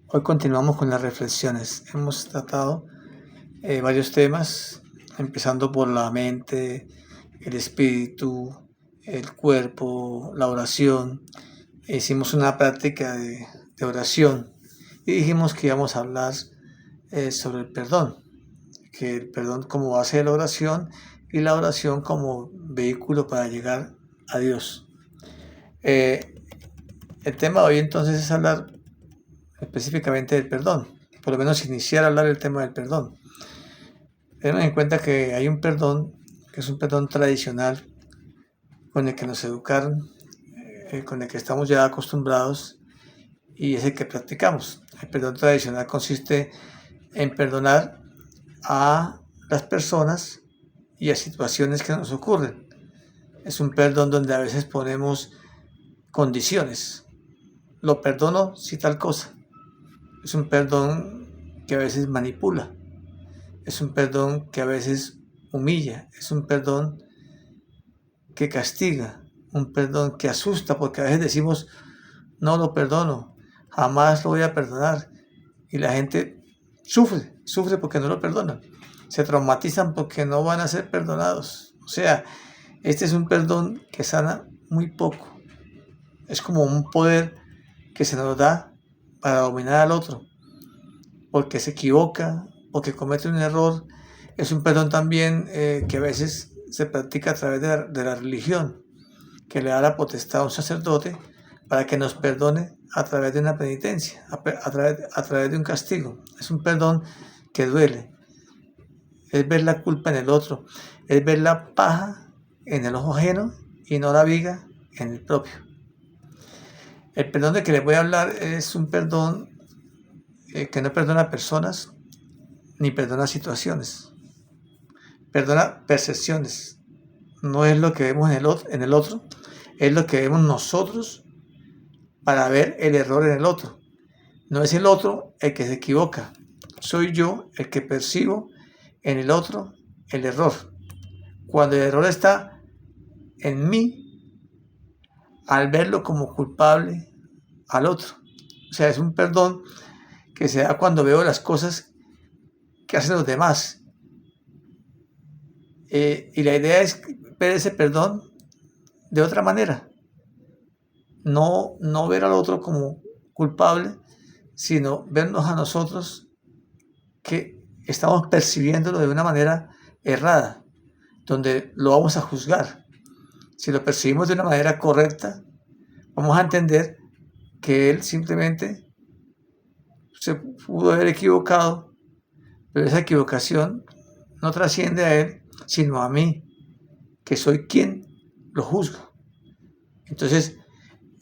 Hoy continuamos con las reflexiones. Hemos tratado varios temas, empezando por la mente, el espíritu, el cuerpo, la oración. Hicimos una práctica de oración y dijimos que íbamos a hablar sobre el perdón, que el perdón como base de la oración y la oración como vehículo para llegar a Dios. El tema de hoy entonces es hablar específicamente del perdón, por lo menos iniciar a hablar del tema del perdón. Tenemos en cuenta que hay un perdón, que es un perdón tradicional, con el que nos educaron, con el que estamos ya acostumbrados y es el que practicamos. El perdón tradicional consiste en perdonar a las personas y a situaciones que nos ocurren. Es un perdón donde a veces ponemos condiciones. Lo perdono si tal cosa. Es un perdón que a veces manipula. Es un perdón que a veces humilla. Es un perdón que castiga. Un perdón que asusta, porque a veces decimos, no lo perdono, jamás lo voy a perdonar. Y la gente sufre porque no lo perdonan. Se traumatizan porque no van a ser perdonados. O sea, este es un perdón que sana muy poco. Es como un poder que se nos da para dominar al otro, porque se equivoca, porque comete un error. Es un perdón también que a veces se practica a través de la religión, que le da la potestad a un sacerdote para que nos perdone a través de una penitencia, a través de un castigo. Es un perdón que duele, es ver la culpa en el otro, es ver la paja en el ojo ajeno y no la viga en el propio. El perdón de que les voy a hablar es un perdón que no perdona personas ni perdona situaciones, perdona percepciones. No es lo que vemos en el otro, es lo que vemos nosotros para ver el error en el otro. No es el otro el que se equivoca, soy yo el que percibo en el otro el error. Cuando el error está en mí, al verlo como culpable al otro. O sea, es un perdón que se da cuando veo las cosas que hacen los demás. Y la idea es ver ese perdón de otra manera. No ver al otro como culpable, sino vernos a nosotros que estamos percibiéndolo de una manera errada, donde lo vamos a juzgar. Si lo percibimos de una manera correcta, vamos a entender que él simplemente se pudo haber equivocado, pero esa equivocación no trasciende a él, sino a mí, que soy quien lo juzga. Entonces,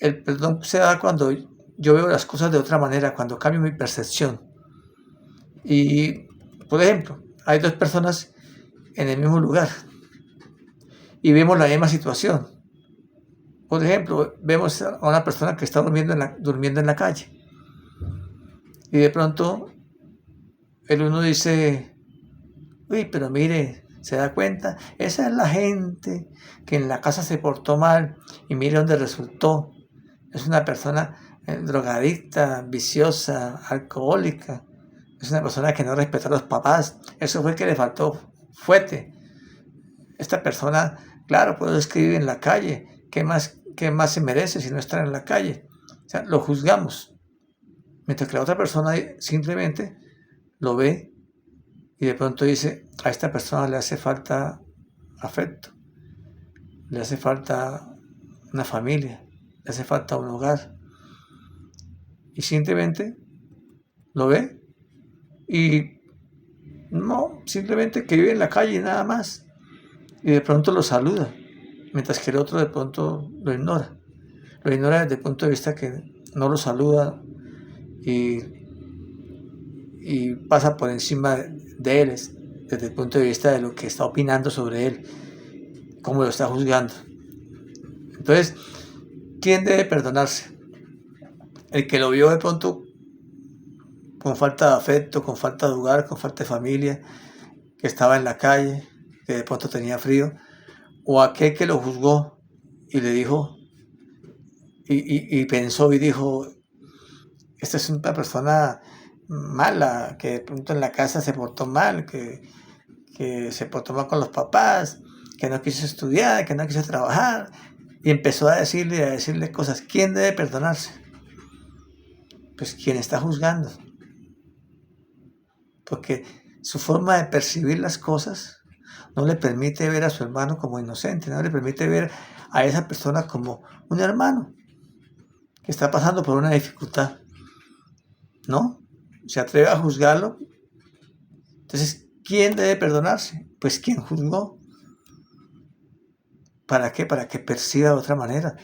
el perdón se da cuando yo veo las cosas de otra manera, cuando cambio mi percepción. Y, por ejemplo, hay dos personas en el mismo lugar y vemos la misma situación. Por ejemplo, vemos a una persona que está durmiendo en la calle y de pronto el uno dice, uy, pero mire, se da cuenta, esa es la gente que en la casa se portó mal y mire dónde resultó. Es una persona drogadicta, viciosa, alcohólica. Es una persona que no respeta a los papás. Eso fue que le faltó fuerte. Esta persona, claro, puede escribir en la calle. Qué más se merece si no está en la calle? O sea, lo juzgamos. Mientras que la otra persona simplemente lo ve y de pronto dice, a esta persona le hace falta afecto, le hace falta una familia, le hace falta un hogar. Y simplemente lo ve y no, simplemente que vive en la calle y nada más. Y de pronto lo saluda, mientras que el otro de pronto lo ignora. Lo ignora desde el punto de vista que no lo saluda y, y pasa por encima de él, desde el punto de vista de lo que está opinando sobre él, cómo lo está juzgando. Entonces, ¿quién debe perdonarse? El que lo vio de pronto con falta de afecto, con falta de hogar, con falta de familia, que estaba en la calle, que de pronto tenía frío, o aquel que lo juzgó y le dijo, y pensó y dijo, esta es una persona mala, que de pronto en la casa se portó mal, que se portó mal con los papás, que no quiso estudiar, que no quiso trabajar, y empezó a decirle cosas. ¿Quién debe perdonarse? Pues quien está juzgando, porque su forma de percibir las cosas no le permite ver a su hermano como inocente, no le permite ver a esa persona como un hermano que está pasando por una dificultad, ¿no? Se atreve a juzgarlo. Entonces, ¿quién debe perdonarse? Pues quien juzgó. ¿Para qué? Para que perciba de otra manera,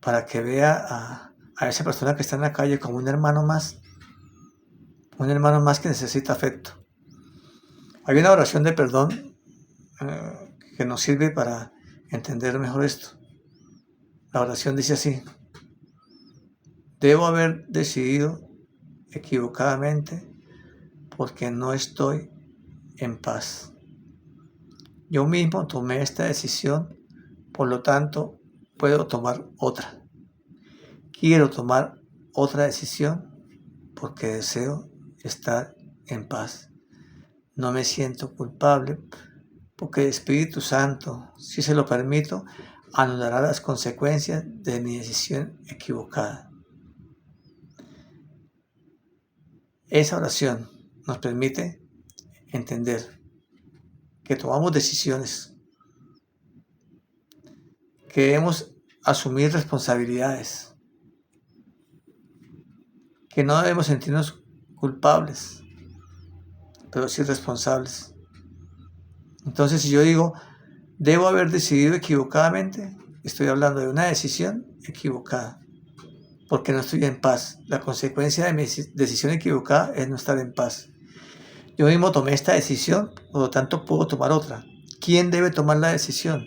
para que vea a esa persona que está en la calle como un hermano más que necesita afecto. Hay una oración de perdón que nos sirve para entender mejor esto. La oración dice así: debo haber decidido equivocadamente porque no estoy en paz. Yo mismo tomé esta decisión, por lo tanto, puedo tomar otra. Quiero tomar otra decisión porque deseo estar en paz. No me siento culpable porque el Espíritu Santo, si se lo permito, anulará las consecuencias de mi decisión equivocada. Esa oración nos permite entender que tomamos decisiones, que debemos asumir responsabilidades, que no debemos sentirnos culpables, pero sí responsables. Entonces, si yo digo, debo haber decidido equivocadamente, estoy hablando de una decisión equivocada, porque no estoy en paz. La consecuencia de mi decisión equivocada es no estar en paz. Yo mismo tomé esta decisión, por lo tanto puedo tomar otra. ¿Quién debe tomar la decisión?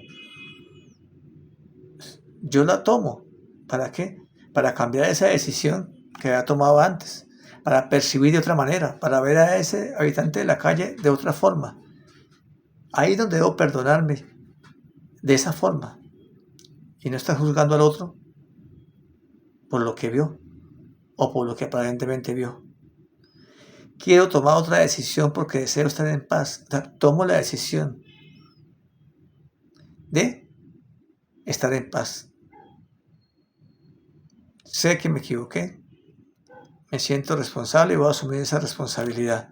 Yo la tomo. ¿Para qué? Para cambiar esa decisión que había tomado antes, para percibir de otra manera, para ver a ese habitante de la calle de otra forma. Ahí es donde debo perdonarme de esa forma y no estar juzgando al otro por lo que vio o por lo que aparentemente vio. Quiero tomar otra decisión porque deseo estar en paz. Tomo la decisión de estar en paz. Sé que me equivoqué, me siento responsable y voy a asumir esa responsabilidad.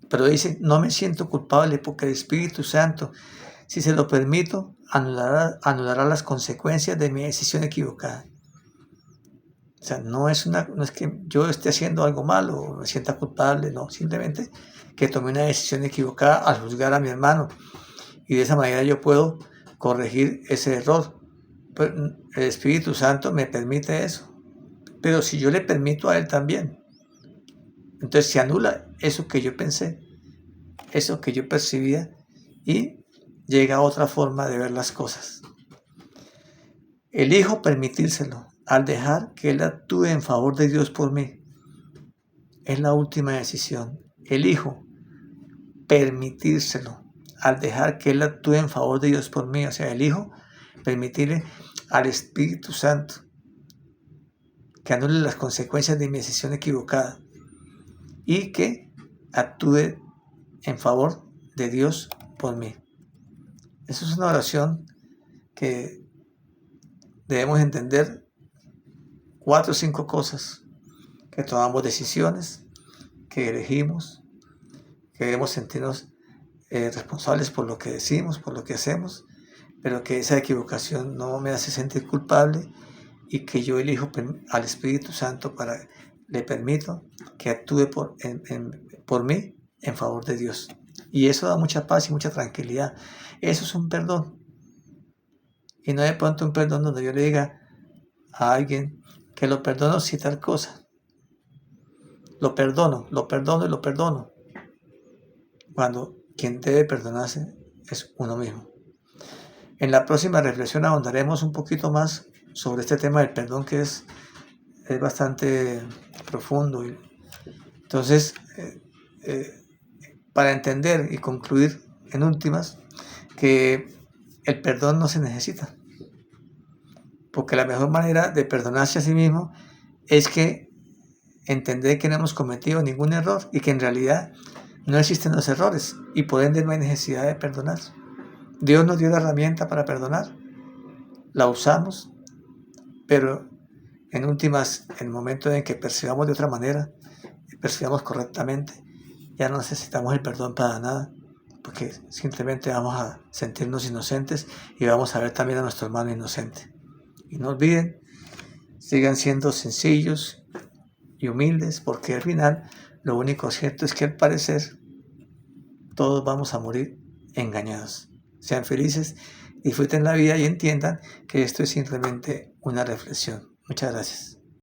Pero dice, no me siento culpable porque el Espíritu Santo, si se lo permito, anulará las consecuencias de mi decisión equivocada. O sea, no es que yo esté haciendo algo malo o me sienta culpable, no, simplemente que tomé una decisión equivocada al juzgar a mi hermano y de esa manera yo puedo corregir ese error. Pero el Espíritu Santo me permite eso, pero si yo le permito a él también, entonces se anula eso que yo pensé, eso que yo percibía y llega a otra forma de ver las cosas. Elijo permitírselo al dejar que él actúe en favor de Dios por mí. Es la última decisión. Elijo permitírselo al dejar que él actúe en favor de Dios por mí. O sea, elijo permitirle al Espíritu Santo que anule las consecuencias de mi decisión equivocada y que actúe en favor de Dios por mí. Eso es una oración que debemos entender 4 o 5 cosas, que tomamos decisiones, que elegimos, que debemos sentirnos responsables por lo que decimos, por lo que hacemos, pero que esa equivocación no me hace sentir culpable y que yo elijo al Espíritu Santo le permito que actúe por mí en favor de Dios. Y eso da mucha paz y mucha tranquilidad. Eso es un perdón. Y no de pronto un perdón donde yo le diga a alguien que lo perdono si tal cosa. Lo perdono y lo perdono. Cuando quien debe perdonarse es uno mismo. En la próxima reflexión ahondaremos un poquito más sobre este tema del perdón, que es bastante profundo. Entonces, para entender y concluir en últimas, que el perdón no se necesita, porque la mejor manera de perdonarse a sí mismo es que entender que no hemos cometido ningún error y que en realidad no existen los errores y por ende no hay necesidad de perdonar. Dios nos dio la herramienta para perdonar, la usamos, pero en últimas, en el momento en que percibamos de otra manera, percibamos correctamente, ya no necesitamos el perdón para nada, porque simplemente vamos a sentirnos inocentes y vamos a ver también a nuestro hermano inocente. Y no olviden, sigan siendo sencillos y humildes, porque al final lo único cierto es que al parecer todos vamos a morir engañados. Sean felices, disfruten la vida y entiendan que esto es simplemente una reflexión. Muchas gracias.